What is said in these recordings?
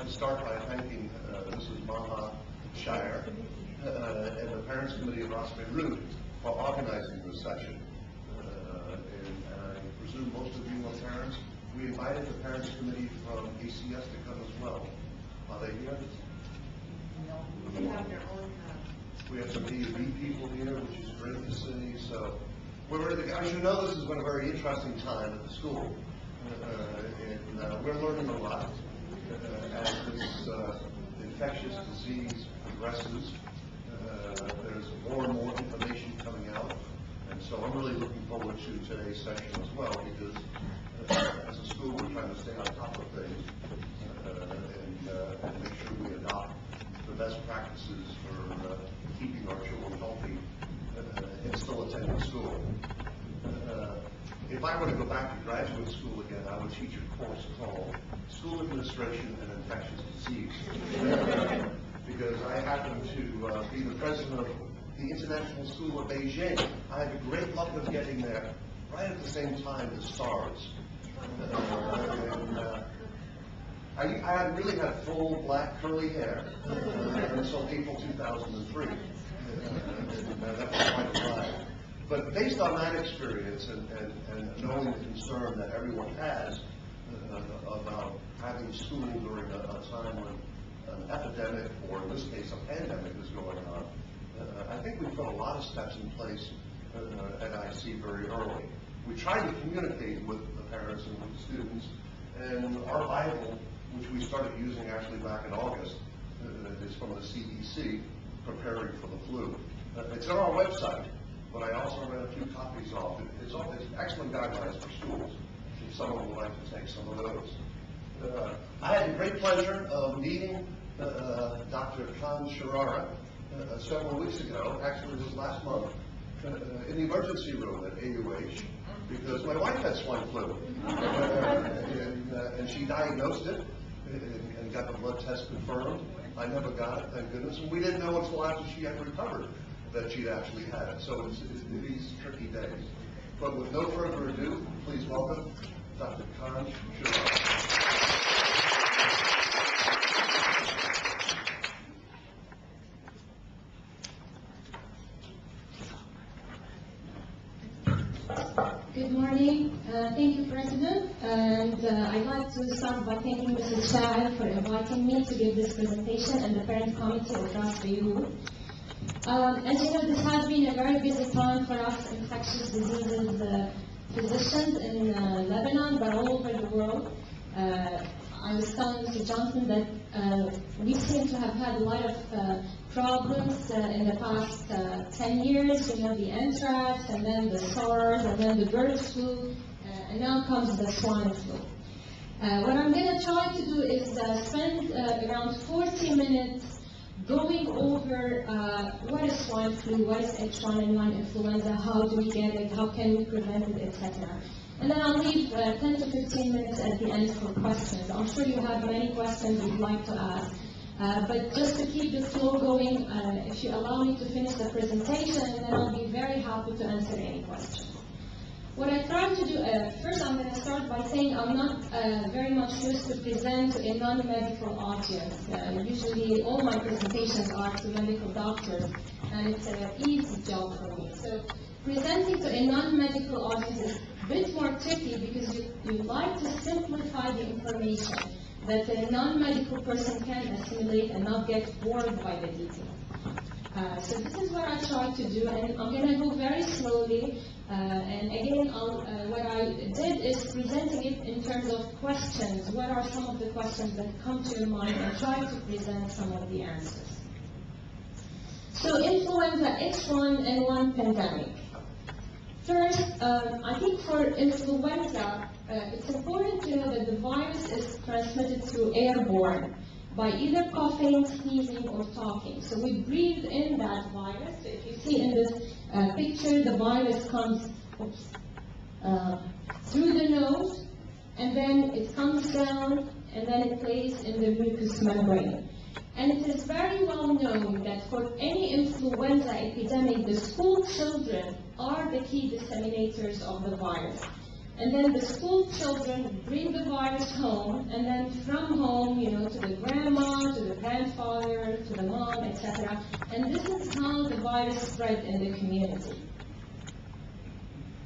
to start by thanking Mrs. Maha Shire and the Parents Committee of Ross Beirut for organizing this session. And I presume most of you are parents. We invited the Parents Committee from ACS to come as well. Are they here? No. They have their own. We have some D&B people here, which is great to see. So we're ready to go. As you know, this has been a very interesting time at the school. And we're learning a lot as this infectious disease progresses. There's more and more information coming out, and so I'm really looking forward to today's session as well, because as a school we're trying to stay on top of things and make sure we adopt the best practices for keeping our children healthy and still attending school. If I were to go back to graduate school again, I would teach a course called School Administration and Infectious Disease. Because I happen to be the president of the International School of Beijing. I had the great luck of getting there right at the same time as SARS. I really had full black curly hair until April 2003. That was quite a ride. But based on that experience and knowing the concern that everyone has about having school during a time when an epidemic, or in this case a pandemic, is going on, I think we put a lot of steps in place at IC very early. We tried to communicate with the parents and with the students, and our Bible, which we started using actually back in August, is from the CDC, Preparing for the Flu. It's on our website, but I also read a few copies off. It's excellent guidelines for schools, if someone would like to take some of those. I had the great pleasure of meeting Dr. Khan Sharara several weeks ago, actually it was last month, in the emergency room at AUH, because my wife had swine flu, and she diagnosed it and got the blood test confirmed. I never got it, thank goodness, and we didn't know until after she had recovered that she'd actually had it. So it's these tricky days. But with no further ado, please welcome Dr. Khan Sharara. Good morning. Thank you, President. And I'd like to start by thanking Mrs. Shah for inviting me to give this presentation and the Parent Committee of Ross Beirut. As you know, this has been a very busy time for us infectious diseases physicians in Lebanon, but all over the world. I was telling Mr. Johnson that we seem to have had a lot of problems in the past 10 years, you know, the anthrax, and then the SARS, and then the bird flu, and now comes the swine flu. What I'm going to try to do is spend around 40 minutes going over what is swine flu, what is H1N1 influenza, how do we get it, how can we prevent it, etc. And then I'll leave 10 to 15 minutes at the end for questions. I'm sure you have many questions you'd like to ask. But just to keep the flow going, if you allow me to finish the presentation, and then I'll be very happy to answer any questions. What I try to do, first I'm going to start by saying I'm not very much used to present to a non-medical audience. Usually all my presentations are to medical doctors, and it's an easy job for me. So presenting to a non-medical audience is a bit more tricky because you like to simplify the information that a non-medical person can assimilate and not get bored by the details. So this is what I try to do, and I'm going to go very slowly. And again, what I did is presenting it in terms of questions. What are some of the questions that come to your mind, and try to present some of the answers. So influenza H1N1 pandemic. First, I think for influenza, it's important to know that the virus is transmitted through airborne by either coughing, sneezing, or talking. So we breathe in that virus. So if you see in this picture, the virus comes through the nose, and then it comes down, and then it plays in the mucous membrane. And it is very well known that for any influenza epidemic, the school children are the key disseminators of the virus. And then the school children bring the virus home, and then from home to the grandma, to the grandfather, to the mom, etc. And this is how the virus spread in the community.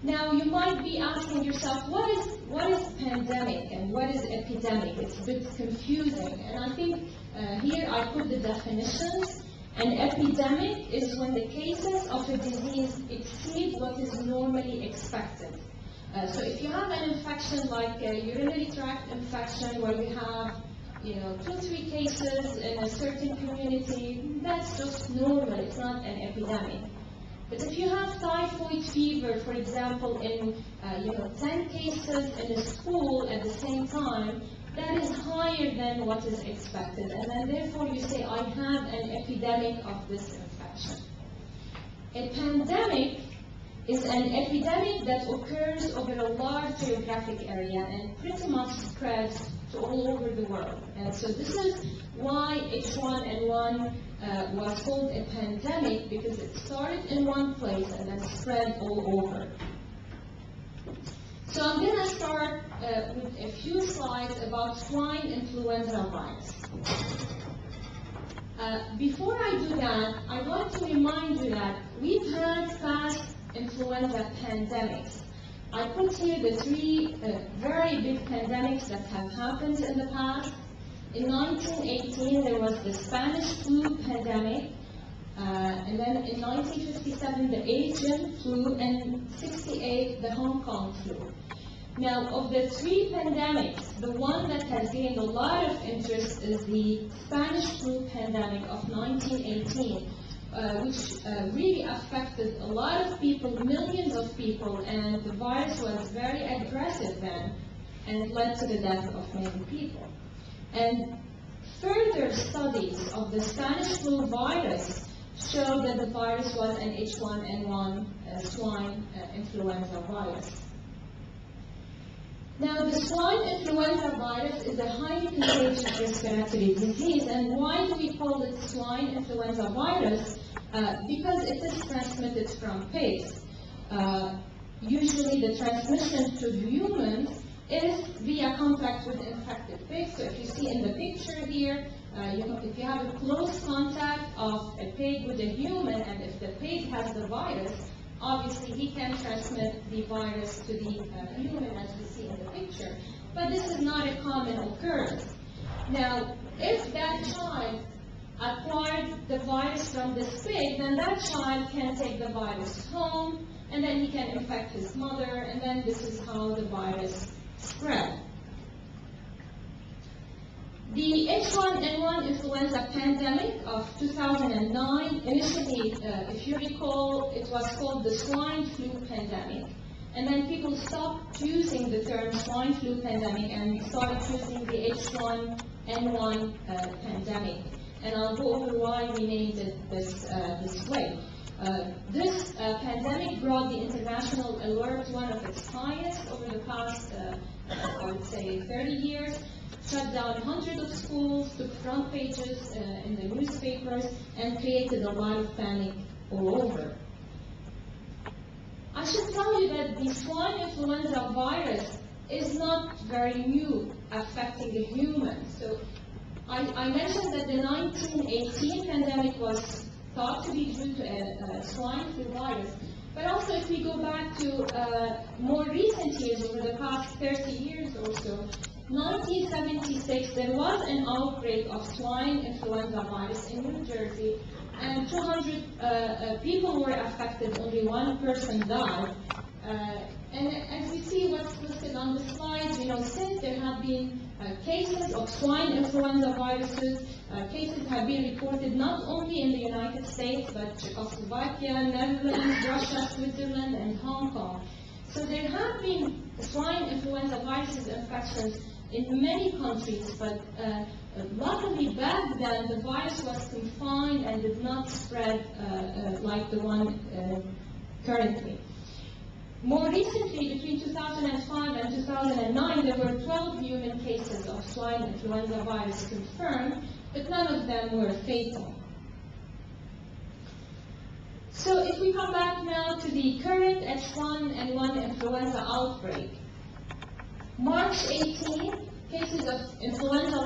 Now, you might be asking yourself, what is pandemic and what is epidemic? It's a bit confusing, and I think here I put the definitions. An epidemic is when the cases of a disease exceed what is normally expected. So if you have an infection like a urinary tract infection where you have 2-3 cases in a certain community, that's just normal, it's not an epidemic. But if you have typhoid fever, for example, in 10 cases in a school at the same time, that is higher than what is expected. And then therefore you say, I have an epidemic of this infection. A pandemic is an epidemic that occurs over a large geographic area and pretty much spreads to all over the world. And so this is why H1N1 was called a pandemic, because it started in one place and then spread all over. So I'm going to start with a few slides about swine influenza virus. Before I do that, I'd like to remind you that we've had past influenza pandemics. I put here the 3 very big pandemics that have happened in the past. In 1918, there was the Spanish flu pandemic, and then in 1957, the Asian flu, and 68, the Hong Kong flu. Now, of the 3 pandemics, the one that has gained a lot of interest is the Spanish flu pandemic of 1918, which really affected a lot of people, millions of people, and the virus was very aggressive then and led to the death of many people. And further studies of the Spanish flu virus show that the virus was an H1N1 swine influenza virus. Now, the swine influenza virus is a highly contagious respiratory disease, and why do we call it swine influenza virus? Because it is transmitted from pigs. Usually the transmission to humans is via contact with infected pigs. So if you see in the picture here, if you have a close contact of a pig with a human, and if the pig has the virus, obviously he can transmit the virus to the human, as we see in the picture. But this is not a common occurrence. Now, if that child acquired the virus from this pig, then that child can take the virus home, and then he can infect his mother, and then this is how the virus spread. The H1N1 influenza pandemic of 2009, initially, if you recall, it was called the swine flu pandemic. And then people stopped using the term swine flu pandemic and started using the H1N1 pandemic. And I'll go over why we named it this way. This pandemic brought the international alert to one of its highest over the past, I would say, 30 years. Shut down hundreds of schools, took front pages in the newspapers, and created a lot of panic all over. I should tell you that the swine influenza virus is not very new, affecting the humans. So I mentioned that the 1918 pandemic was thought to be due to a swine flu virus. But also, if we go back to more recent years, over the past 30 years or so, 1976, there was an outbreak of swine influenza virus in New Jersey, and 200 people were affected, only 1 person died. And as you see what's listed on the slides, since there have been cases of swine influenza viruses, cases have been reported not only in the United States, but Czechoslovakia, Netherlands, Russia, Switzerland, and Hong Kong. So there have been swine influenza viruses infections in many countries, but luckily back then the virus was confined and did not spread like the one currently. More recently, between 2005 and 2009, there were 12 human cases of swine influenza virus confirmed, but none of them were fatal. So if we come back now to the current H1N1 influenza outbreak, March 18, cases of influenza